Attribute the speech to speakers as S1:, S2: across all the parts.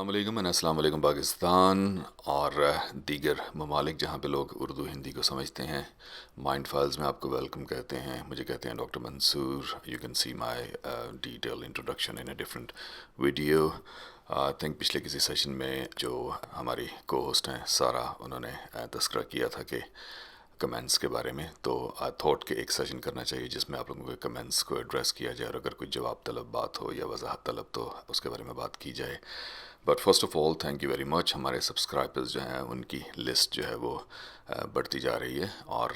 S1: السلام علیکم پاکستان اور دیگر ممالک جہاں پہ لوگ اردو ہندی کو سمجھتے ہیں. مائنڈ فائلز میں آپ کو ویلکم کہتے ہیں. مجھے کہتے ہیں doctor Mansoor. You can see my detail introduction in a different video. Think پچھلے کسی سیشن میں جو ہماری کو ہوسٹ ہیں سارا، انہوں نے تذکرہ کیا تھا کہ کمنٹس کے بارے میں، تو آئی تھاٹ کہ ایک سیشن کرنا چاہیے جس میں آپ لوگوں کے کمنٹس کو ایڈریس کیا جائے، اور اگر کوئی جواب طلب بات ہو یا وضاحت طلب تو اس کے بارے میں بات کی جائے. But first of all thank you very مچ. ہمارے سبسکرائبرز جو ہیں ان کی لسٹ جو ہے وہ بڑھتی جا رہی ہے، اور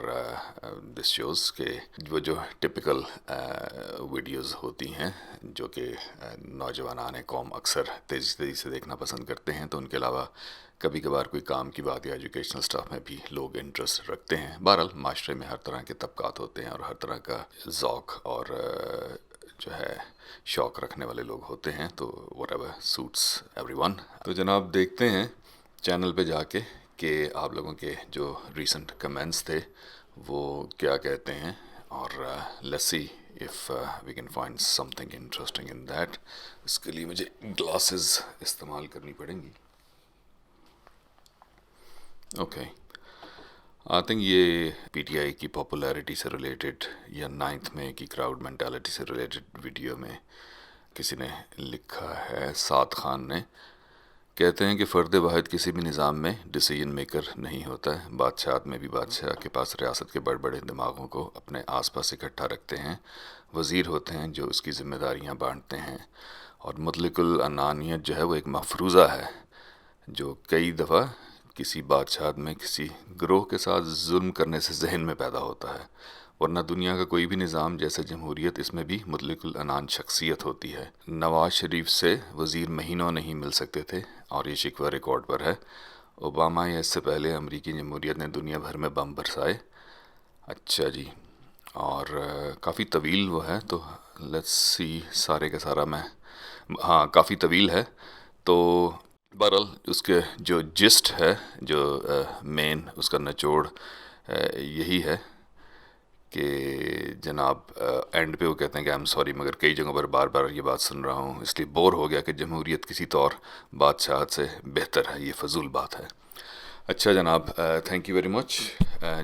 S1: دس شوز کہ وہ جو ٹپیکل ویڈیوز ہوتی ہیں جو کہ نوجوانان قوم اکثر تیزی سے دیکھنا پسند کرتے ہیں، تو ان کے علاوہ کبھی کبھار کوئی کام کی بات یا ایجوکیشنل سٹاف میں بھی لوگ انٹرسٹ رکھتے ہیں. بہرحال معاشرے میں ہر طرح کے طبقات ہوتے ہیں اور ہر طرح کا ذوق اور جو ہے شوق رکھنے والے لوگ ہوتے ہیں، تو what ever suits every one. تو جناب دیکھتے ہیں چینل پہ جا کے کہ آپ لوگوں کے جو ریسنٹ کمنٹس تھے وہ کیا کہتے ہیں، اور let's see if we can find something interesting in that. اس کے لیے مجھے گلاسز استعمال کرنی پڑیں گی. اوکے، آئی تھنک یہ پی ٹی آئی کی پاپولیرٹی سے ریلیٹڈ یا 9th میں کی کراؤڈ مینٹالٹی سے ریلیٹڈ ویڈیو میں کسی نے لکھا ہے. سعد خان نے کہتے ہیں کہ فرد واحد کسی بھی نظام میں ڈیسیجن میکر نہیں ہوتا ہے. بادشاہت میں بھی بادشاہ کے پاس ریاست کے بڑے بڑے دماغوں کو اپنے آس پاس اکٹھا رکھتے ہیں. وزیر ہوتے ہیں جو اس کی ذمہ داریاں بانٹتے ہیں، اور مطلق العنانیت جو ہے وہ ایک مفروضہ ہے جو کئی دفعہ کسی بادشاہت میں کسی گروہ کے ساتھ ظلم کرنے سے ذہن میں پیدا ہوتا ہے. ورنہ دنیا کا کوئی بھی نظام جیسے جمہوریت، اس میں بھی مطلق العنان شخصیت ہوتی ہے. نواز شریف سے وزیر مہینوں نہیں مل سکتے تھے، اور یہ شکوہ ریکارڈ پر ہے. اوباما یا اس سے پہلے امریکی جمہوریت نے دنیا بھر میں بم برسائے. اچھا جی، اور کافی طویل وہ ہے، تو لیٹس سی سارے کا سارا میں کافی طویل ہے. تو بہرحال اس کے جو جسٹ ہے، جو مین اس کا نچوڑ یہی ہے کہ جناب اینڈ پہ وہ کہتے ہیں کہ ایم سوری، مگر کئی جگہوں پر بار بار یہ بات سن رہا ہوں، اس لیے بور ہو گیا کہ جمہوریت کسی طور بادشاہت سے بہتر ہے. یہ فضول بات ہے. اچھا جناب، تھینک یو ویری مچ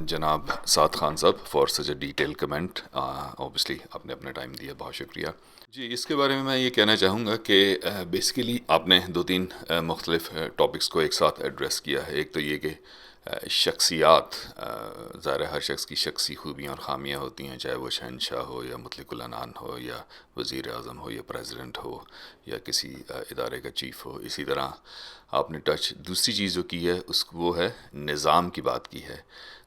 S1: جناب سعد خان صاحب for such a detail comment. Obviously آپ نے اپنا ٹائم دیا، بہت شکریہ. جی، اس کے بارے میں یہ کہنا چاہوں گا کہ بیسیکلی آپ نے 2-3 مختلف ٹاپکس کو ایک ساتھ ایڈریس کیا ہے. ایک تو یہ کہ شخصیات، ظاہر ہر شخص کی شخصی خوبیاں اور خامیاں ہوتی ہیں، چاہے وہ شہنشاہ ہو یا مطلق العنان ہو یا وزیر اعظم ہو یا پریزیڈنٹ ہو یا کسی ادارے کا چیف ہو. اسی طرح آپ نے دوسری چیز جو کی ہے وہ ہے نظام کی بات کی ہے.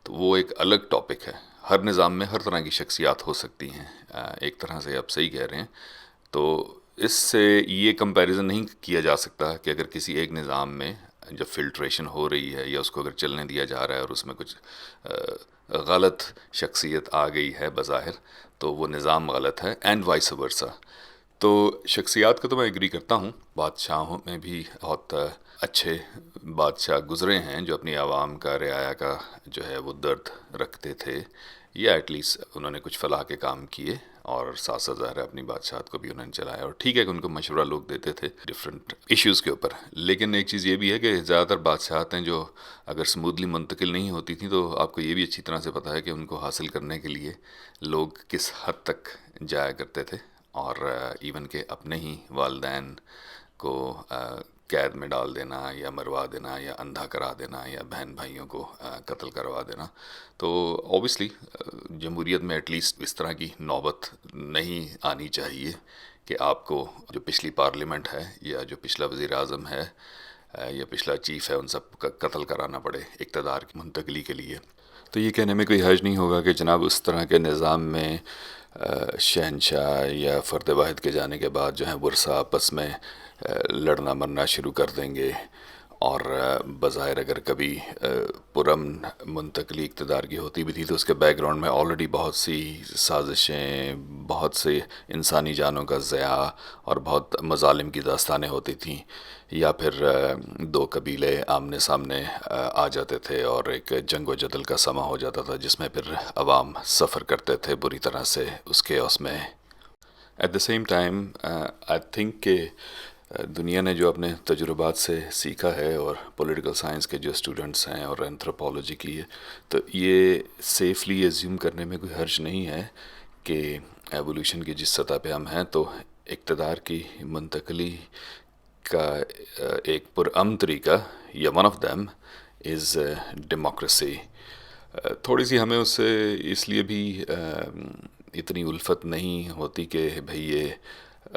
S1: تو وہ ایک الگ ٹاپک ہے. ہر نظام میں ہر طرح کی شخصیات ہو سکتی ہیں. ایک طرح سے آپ صحیح کہہ رہے ہیں. تو اس سے یہ کمپیریزن نہیں کیا جا سکتا کہ اگر کسی ایک نظام میں جب فلٹریشن ہو رہی ہے یا اس کو اگر چلنے دیا جا رہا ہے اور اس میں کچھ غلط شخصیت آ گئی ہے بظاہر، تو وہ نظام غلط ہے، اینڈ وائس ورسا. تو شخصیات کا تو میں ایگری کرتا ہوں. بادشاہوں میں بھی بہت اچھے بادشاہ گزرے ہیں جو اپنی عوام کا، رعایا کا جو ہے وہ درد رکھتے تھے، یا ایٹ لیسٹ انہوں نے کچھ فلاح کے کام کیے، اور ساتھ ساتھ ظاہر ہے اپنی بادشاہت کو بھی انہوں نے چلایا. اور ٹھیک ہے کہ ان کو مشورہ لوگ دیتے تھے ڈفرینٹ ایشوز کے اوپر. لیکن ایک چیز یہ بھی ہے کہ زیادہ تر بادشاہتیں جو اگر سموتھلی منتقل نہیں ہوتی تھیں، تو آپ کو یہ بھی اچھی طرح سے پتہ ہے کہ ان کو حاصل کرنے کے لیے لوگ کس حد تک جایا کرتے تھے، اور ایون کہ اپنے ہی والدین کو قید میں ڈال دینا یا مروا دینا یا اندھا کرا دینا یا بہن بھائیوں کو قتل کروا دینا. تو اوبیسلی جمہوریت میں ایٹ لیسٹ اس طرح کی نوبت نہیں آنی چاہیے کہ آپ کو جو پچھلی پارلیمنٹ ہے یا جو پچھلا وزیر اعظم ہے یا پچھلا چیف ہے ان سب کا قتل کرانا پڑے اقتدار کی منتقلی کے لیے. تو یہ کہنے میں کوئی حرج نہیں ہوگا کہ جناب اس طرح کے نظام میں شہنشاہ یا فرد واحد کے جانے کے بعد جو ہے ورثہ آپس میں لڑنا مرنا شروع کر دیں گے. اور بظاہر اگر کبھی پرامن منتقلی اقتدار کی ہوتی بھی تھی تو اس کے بیک گراؤنڈ میں آلریڈی بہت سی سازشیں، بہت سے انسانی جانوں کا ضیاع اور بہت مظالم کی داستانیں ہوتی تھیں. یا پھر دو قبیلے آمنے سامنے آ جاتے تھے اور ایک جنگ و جدل کا سماں ہو جاتا تھا جس میں پھر عوام سفر کرتے تھے بری طرح سے اس کیوس میں. At the same time I think کہ دنیا نے جو اپنے تجربات سے سیکھا ہے اور پولیٹیکل سائنس کے جو اسٹوڈنٹس ہیں اور اینتھروپولوجی کی ہے، تو یہ سیفلی ایزیوم کرنے میں کوئی حرج نہیں ہے کہ ایوولوشن کی جس سطح پہ ہم ہیں تو اقتدار کی منتقلی کا ایک پرامن طریقہ یا one of them is democracy. تھوڑی سی ہمیں اس سے اس لیے بھی اتنی الفت نہیں ہوتی کہ بھئی یہ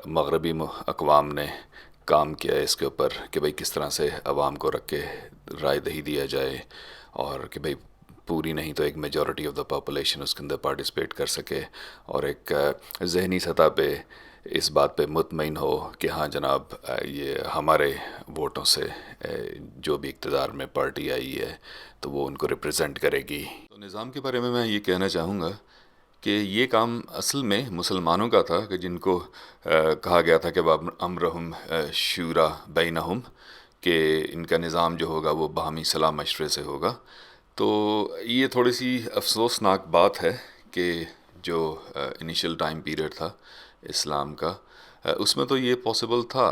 S1: مغربی اقوام نے کام کیا ہے اس کے اوپر کہ بھئی کس طرح سے عوام کو رکھ کے رائے دہی دیا جائے، اور کہ بھئی پوری نہیں تو ایک میجورٹی آف دا پاپولیشن اس کے اندر پارٹیسپیٹ کر سکے، اور ایک ذہنی سطح پہ اس بات پہ مطمئن ہو کہ ہاں جناب یہ ہمارے ووٹوں سے جو بھی اقتدار میں پارٹی آئی ہے تو وہ ان کو ریپرزینٹ کرے گی. تو نظام کے بارے میں یہ کہنا چاہوں گا کہ یہ کام اصل میں مسلمانوں کا تھا، کہ جن کو کہا گیا تھا کہ امرہم شورا بینہم، کہ ان کا نظام جو ہوگا وہ باہمی صلاح مشورے سے ہوگا. تو یہ تھوڑی سی افسوسناک بات ہے کہ جو انیشل ٹائم پیریڈ تھا اسلام کا، اس میں تو یہ پاسبل تھا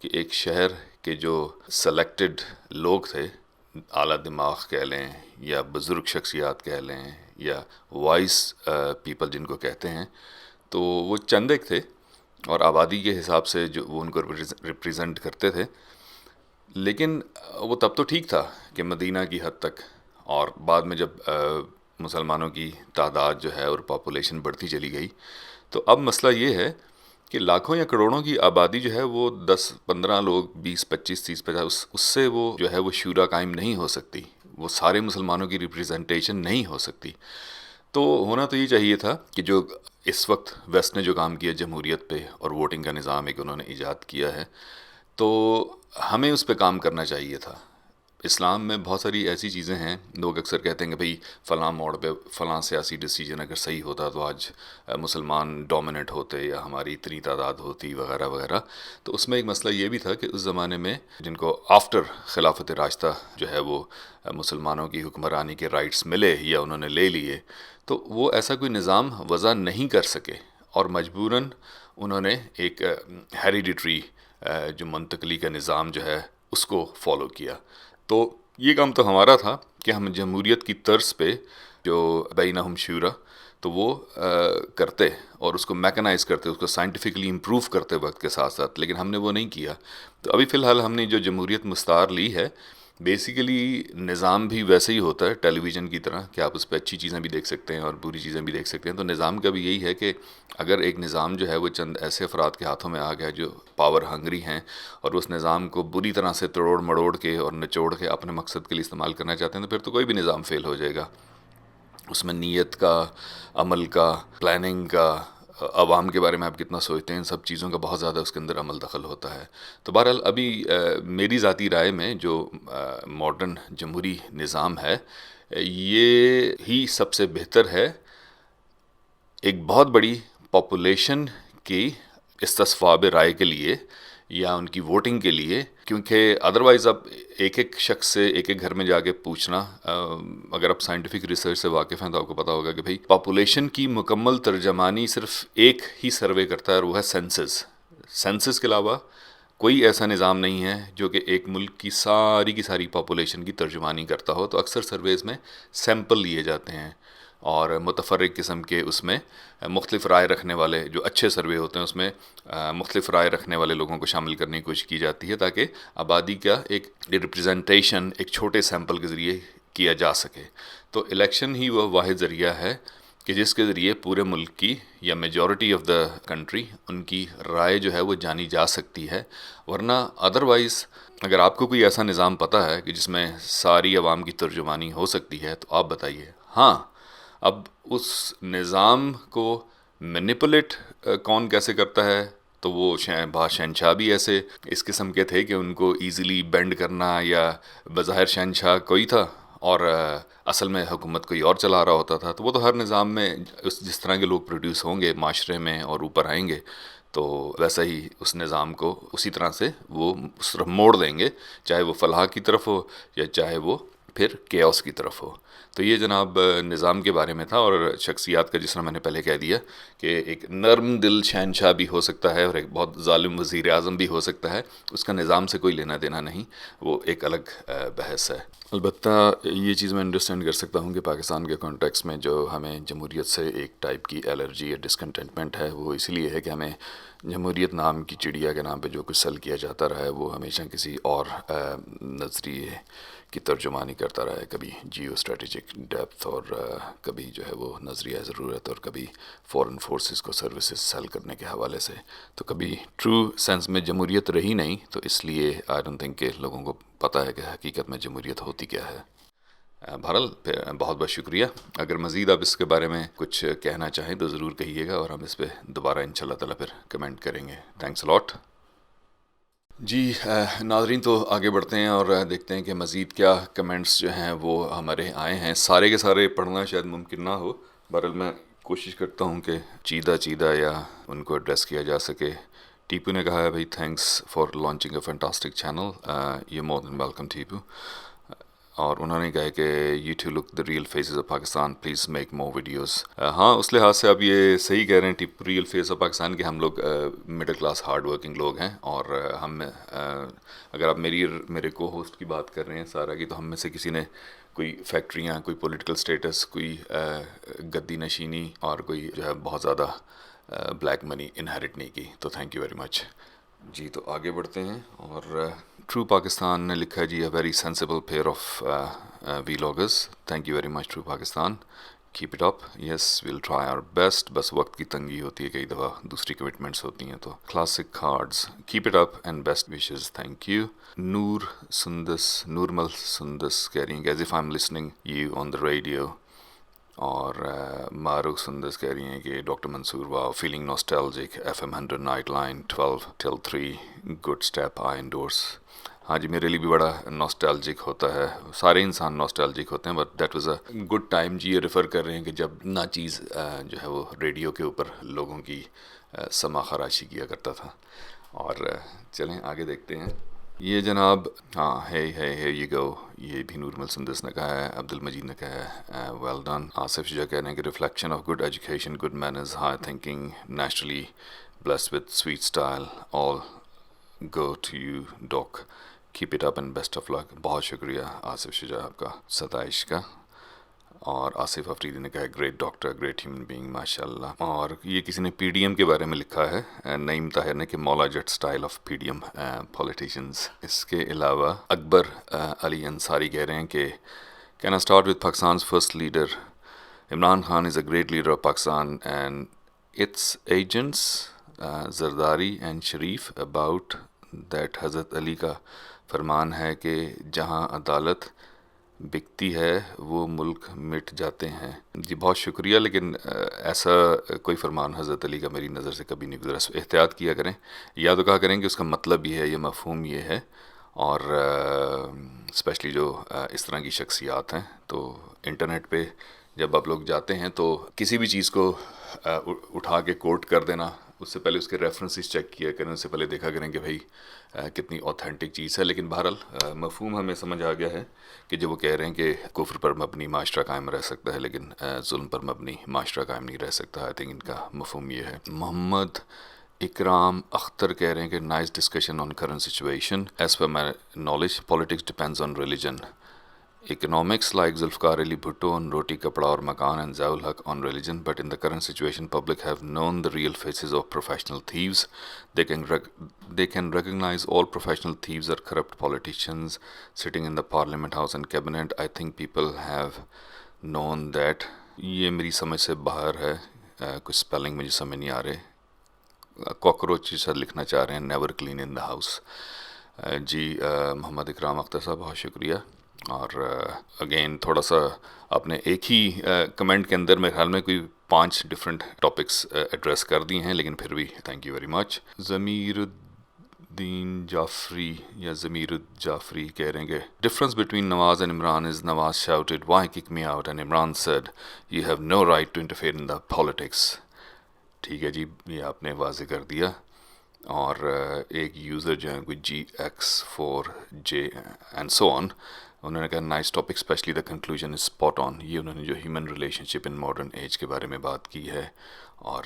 S1: کہ ایک شہر کے جو سلیکٹڈ لوگ تھے، اعلیٰ دماغ کہہ لیں یا بزرگ شخصیات کہہ لیں یا وائس پیپل جن کو کہتے ہیں، تو وہ چند ایک تھے اور آبادی کے حساب سے جو وہ ان کو ریپریزنٹ کرتے تھے. لیکن وہ تب تو ٹھیک تھا کہ مدینہ کی حد تک، اور بعد میں جب مسلمانوں کی تعداد جو ہے اور پاپولیشن بڑھتی چلی گئی، تو اب مسئلہ یہ ہے کہ لاکھوں یا کروڑوں کی آبادی جو ہے وہ 10-15 لوگ 20-25-30-50 اس سے وہ جو ہے وہ شورا قائم نہیں ہو سکتی، وہ سارے مسلمانوں کی ریپریزنٹیشن نہیں ہو سکتی. تو ہونا تو یہ چاہیے تھا کہ جو اس وقت ویسٹ نے جو کام کیا جمہوریت پہ اور ووٹنگ کا نظام ایک انہوں نے ایجاد کیا ہے، تو ہمیں اس پہ کام کرنا چاہیے تھا. اسلام میں بہت ساری ایسی چیزیں ہیں، لوگ اکثر کہتے ہیں کہ بھئی فلاں موڑ پہ فلاں سیاسی ڈیسیجن اگر صحیح ہوتا تو آج مسلمان ڈومیننٹ ہوتے یا ہماری اتنی تعداد ہوتی وغیرہ وغیرہ. تو اس میں ایک مسئلہ یہ بھی تھا کہ اس زمانے میں جن کو آفٹر خلافت راشدہ جو ہے وہ مسلمانوں کی حکمرانی کے رائٹس ملے یا انہوں نے لے لیے، تو وہ ایسا کوئی نظام وضع نہیں کر سکے، اور مجبوراً انہوں نے ایک ہیریڈیٹری جو منتقلی کا نظام جو ہے اس کو فالو کیا. تو یہ کام تو ہمارا تھا کہ ہم جمہوریت کی طرز پہ جو بینہم شورا تو وہ کرتے اور اس کو میکنائز کرتے، اس کو سائنٹیفکلی امپروو کرتے وقت کے ساتھ ساتھ، لیکن ہم نے وہ نہیں کیا. تو ابھی فی الحال ہم نے جو جمہوریت مستعار لی ہے، بیسیکلی نظام بھی ویسے ہی ہوتا ہے ٹیلی ویژن کی طرح کہ آپ اس پہ اچھی چیزیں بھی دیکھ سکتے ہیں اور بری چیزیں بھی دیکھ سکتے ہیں. تو نظام کا بھی یہی ہے کہ اگر ایک نظام جو ہے وہ چند ایسے افراد کے ہاتھوں میں آ گیا جو پاور ہنگری ہیں اور اس نظام کو بری طرح سے توڑ مڑوڑ کے اور نچوڑ کے اپنے مقصد کے لیے استعمال کرنا چاہتے ہیں، تو پھر تو کوئی بھی نظام فیل ہو جائے گا. اس میں نیت کا، عمل کا، پلاننگ کا، عوام کے بارے میں آپ کتنا سوچتے ہیں، ان سب چیزوں کا بہت زیادہ اس کے اندر عمل دخل ہوتا ہے. تو بہرحال ابھی میری ذاتی رائے میں جو ماڈرن جمہوری نظام ہے یہ ہی سب سے بہتر ہے ایک بہت بڑی پاپولیشن کی استصواب رائے کے لیے یا ان کی ووٹنگ کے لیے. کیونکہ ادروائز اب ایک ایک شخص سے ایک ایک گھر میں جا کے پوچھنا، اگر آپ سائنٹیفک ریسرچ سے واقف ہیں تو آپ کو پتا ہوگا کہ بھئی پاپولیشن کی مکمل ترجمانی صرف ایک ہی سروے کرتا ہے اور وہ ہے سینسس. سینسس کے علاوہ کوئی ایسا نظام نہیں ہے جو کہ ایک ملک کی ساری پاپولیشن کی ترجمانی کرتا ہو. تو اکثر سرویز میں سیمپل لیے جاتے ہیں اور متفرق قسم کے اس میں مختلف رائے رکھنے والے جو اچھے سروے ہوتے ہیں اس میں مختلف رائے رکھنے والے لوگوں کو شامل کرنے کی کوشش کی جاتی ہے تاکہ آبادی کا ایک ریپریزنٹیشن ایک چھوٹے سیمپل کے ذریعے کیا جا سکے. تو الیکشن ہی وہ واحد ذریعہ ہے کہ جس کے ذریعے پورے ملک کی یا majority of the country in کی رائے جو ہے وہ جانی جا سکتی ہے. ورنہ ادروائز اگر آپ کو کوئی ایسا نظام پتہ ہے کہ جس میں ساری عوام کی ترجمانی ہو سکتی ہے تو آپ بتائیے. ہاں، اب اس نظام کو مینیپولیٹ کون کیسے کرتا ہے، تو وہ شہنشاہ بھی ایسے اس قسم کے تھے کہ ان کو ایزیلی بینڈ کرنا، یا بظاہر شہنشاہ کوئی تھا اور اصل میں حکومت کوئی اور چلا رہا ہوتا تھا. تو وہ تو ہر نظام میں جس طرح کے لوگ پروڈیوس ہوں گے معاشرے میں اور اوپر آئیں گے تو ویسا ہی اس نظام کو اسی طرح سے وہ اس طرف موڑ دیں گے، چاہے وہ فلاح کی طرف ہو یا چاہے وہ پھر کیوس کی طرف ہو. تو یہ جناب نظام کے بارے میں تھا، اور شخصیات کا جس طرح میں نے پہلے کہہ دیا کہ ایک نرم دل شہنشاہ بھی ہو سکتا ہے اور ایک بہت ظالم وزیر اعظم بھی ہو سکتا ہے، اس کا نظام سے کوئی لینا دینا نہیں، وہ ایک الگ بحث ہے. البتہ یہ چیز میں انڈرسٹینڈ کر سکتا ہوں کہ پاکستان کے کانٹیکس میں جو ہمیں جمہوریت سے ایک ٹائپ کی الرجی یا ڈسکنٹینٹمنٹ ہے، وہ اس لیے ہے کہ ہمیں جمہوریت نام کی چڑیا کے نام پہ جو کچھ سل کیا جاتا رہا ہے وہ ہمیشہ کسی اور نظریے کی ترجمانی کرتا رہا ہے، کبھی جیو اسٹریٹجک ڈیپتھ، اور کبھی جو ہے وہ نظریہ ضرورت، اور کبھی فورن فورسز کو سروسز سیل کرنے کے حوالے سے. تو کبھی ٹرو سینس میں جمہوریت رہی نہیں، تو اس لیے آئی ڈونٹ تھنک کہ لوگوں کو پتہ ہے کہ حقیقت میں جمہوریت ہوتی کیا ہے. بہرحال بہت بہت شکریہ. اگر مزید آپ اس کے بارے میں کچھ کہنا چاہیں تو ضرور کہیے گا، اور ہم اس پہ دوبارہ انشاءاللہ تعالیٰ پھر کمنٹ کریں گے. Thanks allot. جی ناظرین، تو آگے بڑھتے ہیں اور دیکھتے ہیں کہ مزید کیا کمنٹس جو ہیں وہ ہمارے آئے ہیں. سارے کے سارے پڑھنا شاید ممکن نہ ہو، بہرحال میں کوشش کرتا ہوں کہ چیدہ چیدہ یا ان کو ایڈریس کیا جا سکے. ٹیپو نے کہا ہے بھائی thanks for launching a fantastic channel. یہ مور دین ویلکم ٹیپو. اور انہوں نے کہا کہ you to look the real faces of Pakistan, please make more videos. ہاں، اس لحاظ سے آپ یہ صحیح کہہ رہے ہیں Tipu, real face of Pakistan کے ہم لوگ مڈل کلاس ہارڈ ورکنگ لوگ ہیں. اور ہم اگر آپ میرے کو ہوسٹ کی بات کر رہے ہیں سارا کی، تو ہم میں سے کسی نے کوئی فیکٹریاں، کوئی پولیٹیکل سٹیٹس، کوئی گدی نشینی، اور کوئی جو ہے بہت زیادہ بلیک منی انہیرٹ نہیں کی. تو تھینک یو ویری مچ. جی تو آگے بڑھتے ہیں. اور ٹرو پاکستان نے لکھا ہے جی a very sensible pair of vloggers. Thank you very much true Pakistan. Keep it up. Yes we'll try our best. بس وقت کی تنگی ہوتی ہے، کئی دفعہ دوسری کمٹمنٹس ہوتی ہیں. تو classic cards, keep it up and best wishes. Thank you. نورمل سندس کہہ رہی ہیں کہ as if I am listening you on the radio. اور معروف سندس کہہ رہی ہیں کہ doctor Mansoor wow feeling nostalgic. F M 100 night line 12 till 3 good step I endorse. ہاں جی، میرے لیے بھی بڑا نوسٹیلجک ہوتا ہے. سارے انسان نوسٹیلجک ہوتے ہیں، but that was a good time. جی یہ ریفر کر رہے ہیں کہ جب نہ چیز جو ہے وہ ریڈیو کے اوپر لوگوں کی سما خراشی کیا کرتا تھا. اور چلیں آگے دیکھتے ہیں. یہ جناب ہاں ہے یہ گو، یہ بھی نورمل سندس نے کہا ہے. عبد المجید نے کہا ہے ویل ڈن. آصف شجاع کہہ رہے ہیں کہ reflection of good education, good manners, high thinking, naturally blessed with sweet style, all go to you doc. keep it up and best of luck. بہت شکریہ آصف شجاع آپ کا ستائش کا. اور آصف افریدی نے کہا ہے great doctor, great human being, ماشاء اللہ. اور یہ کسی نے پی ڈی ایم کے بارے میں لکھا ہے، نعیم طاہر نے، کہ Maula Jatt style of P D M politicians. اس کے علاوہ اکبر علی انصاری کہہ رہے ہیں کہ can I start with Pakistan's first leader Imran Khan is a great leader of Pakistan and its agents Zardari and Sharif. About that حضرت علی کا فرمان ہے کہ جہاں عدالت بکتی ہے وہ ملک مٹ جاتے ہیں. جی بہت شکریہ، لیکن ایسا کوئی فرمان حضرت علی کا میری نظر سے کبھی نہیں گزرا. احتیاط کیا کریں، یا تو کہا کریں کہ اس کا مطلب یہ ہے، یہ مفہوم یہ ہے. اور اسپیشلی جو اس طرح کی شخصیات ہیں، تو انٹرنیٹ پہ جب آپ لوگ جاتے ہیں تو کسی بھی چیز کو اٹھا کے کوٹ کر دینا، اس سے پہلے اس کے ریفرنسز چیک کیا کریں، اس سے پہلے دیکھا کریں کہ بھائی کتنی اوتھینٹک چیز ہے. لیکن بہرحال مفہوم ہمیں سمجھ آ گیا ہے کہ جب وہ کہہ رہے ہیں کہ کفر پر مبنی معاشرہ قائم رہ سکتا ہے لیکن ظلم پر مبنی معاشرہ قائم نہیں رہ سکتا. آئی تھنک ان کا مفہوم یہ ہے. محمد اکرام اختر کہہ رہے ہیں کہ nice discussion on current situation. As per my knowledge politics depends on religion. Economics like Zulfikar Ali Bhutto on Roti Kapda or Makan and Zaul Haq on religion, but in the current situation public have known the real faces of professional thieves. They can recognize all professional thieves are corrupt politicians sitting in the parliament house and cabinet. I think people have known that. یہ میری سمجھ سے باہر ہے، کچھ spelling مجھے سمجھ نہیں آ رہے. کاکروچ سر لکھنا چاہ رہے ہیں never clean in the house. جی محمد اکرام اختر صاحب بہت شکریہ. اور اگین تھوڑا سا آپ نے ایک ہی کمنٹ کے اندر میرے خیال میں کوئی 5 ڈفرینٹ ٹاپکس ایڈریس کر دی ہیں، لیکن پھر بھی تھینک یو ویری مچ. ضمیر الدین جعفری یا ضمیر الجعفری کہہ رہے ہیں کہ difference between Nawaz and Imran is Nawaz shouted why kick me out and Imran said you have no right to interfere in the politics. ٹھیک ہے جی، یہ آپ نے واضح کر دیا. اور ایک یوزر جو ہیں کوئی GX4J اینڈ سو آن انہوں نے کہا nice topic specially the conclusion is spot on. یہ انہوں نے جو human relationship in modern age کے بارے میں بات کی ہے. اور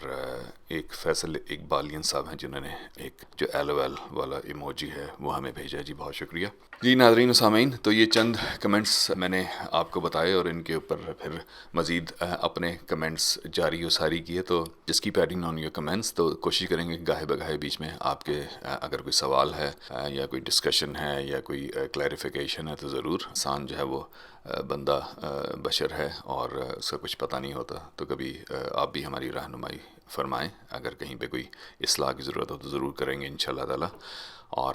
S1: ایک فیصل اقبالیان صاحب ہیں جنہوں نے ایک جو ایل او ایل والا ایموجی ہے وہ ہمیں بھیجا. جی بہت شکریہ. جی ناظرین و سامعین، تو یہ چند کمنٹس میں نے آپ کو بتائے اور ان کے اوپر پھر مزید اپنے کمنٹس جاری و ساری کیے. تو جس کی پیڈنگ آن یور کمنٹس، تو کوشش کریں گے گاہے بگاہے بیچ میں آپ کے اگر کوئی سوال ہے یا کوئی ڈسکشن ہے یا کوئی کلیریفیکیشن ہے تو ضرور. انسان جو ہے وہ بندہ بشر ہے اور اس کا کچھ پتہ نہیں ہوتا، تو کبھی آپ بھی ہماری رہنمائی فرمائیں. اگر کہیں پہ کوئی اصلاح کی ضرورت ہو تو ضرور کریں گے انشاءاللہ تعالی. اور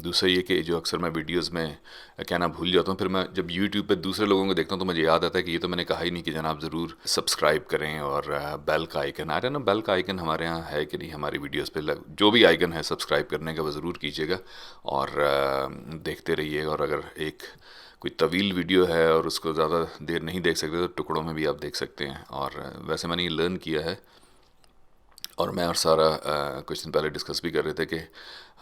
S1: دوسرا یہ کہ جو اکثر میں ویڈیوز میں کہنا بھول جاتا ہوں، پھر میں جب یوٹیوب پہ دوسرے لوگوں کو دیکھتا ہوں تو مجھے یاد آتا ہے کہ یہ تو میں نے کہا ہی نہیں کہ جناب ضرور سبسکرائب کریں اور بیل کا آئیکن آ رہا ہے نا، بیل کا آئیکن ہمارے ہاں ہے کہ نہیں ہماری ویڈیوز پہ جو بھی آئیکن ہے سبسکرائب کرنے کا وہ ضرور کیجیے گا اور دیکھتے رہیے گا. اور اگر ایک کوئی طویل ویڈیو ہے اور اس کو زیادہ دیر نہیں دیکھ سکتے تو ٹکڑوں میں بھی آپ دیکھ سکتے ہیں. اور ویسے میں نے یہ لرن کیا ہے اور میں اور سارا کچھ دن پہلے ڈسکس بھی کر رہے تھے کہ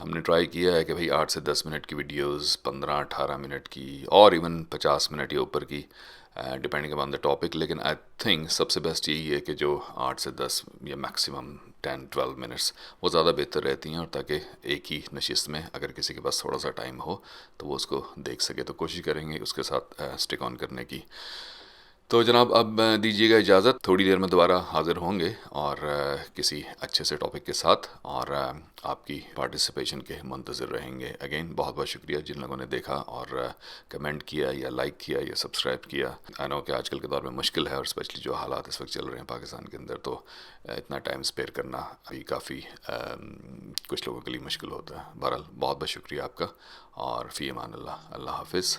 S1: ہم نے ٹرائی کیا ہے کہ بھئی 8 سے 10 منٹ کی ویڈیوز، 15-18 منٹ کی اور ایون 50 منٹ یا اوپر کی ڈپینڈنگ اپان دا ٹاپک. لیکن آئی تھنک سب سے بیسٹ یہی ہے کہ جو 8 سے 10 یا میکسیمم 10-12 منٹس وہ زیادہ بہتر رہتی ہیں، اور تاکہ ایک ہی نشست میں اگر کسی کے پاس تھوڑا سا ٹائم ہو تو وہ اس کو دیکھ سکے. تو کوشش کریں گے اس کے ساتھ اسٹک آن کرنے کی. تو جناب اب دیجیے گا اجازت، تھوڑی دیر میں دوبارہ حاضر ہوں گے اور کسی اچھے سے ٹاپک کے ساتھ، اور آپ کی پارٹیسپیشن کے منتظر رہیں گے. اگین بہت بہت شکریہ جن لوگوں نے دیکھا اور کمنٹ کیا یا لائک کیا یا سبسکرائب کیا. آئی نو کہ آج کل کے دور میں مشکل ہے، اور اسپیشلی جو حالات اس وقت چل رہے ہیں پاکستان کے اندر، تو اتنا ٹائم اسپیئر کرنا ابھی کافی کچھ لوگوں کے لیے مشکل ہوتا ہے. بہرحال بہت بہت شکریہ آپ کا، اور فی امان اللہ. اللہ حافظ.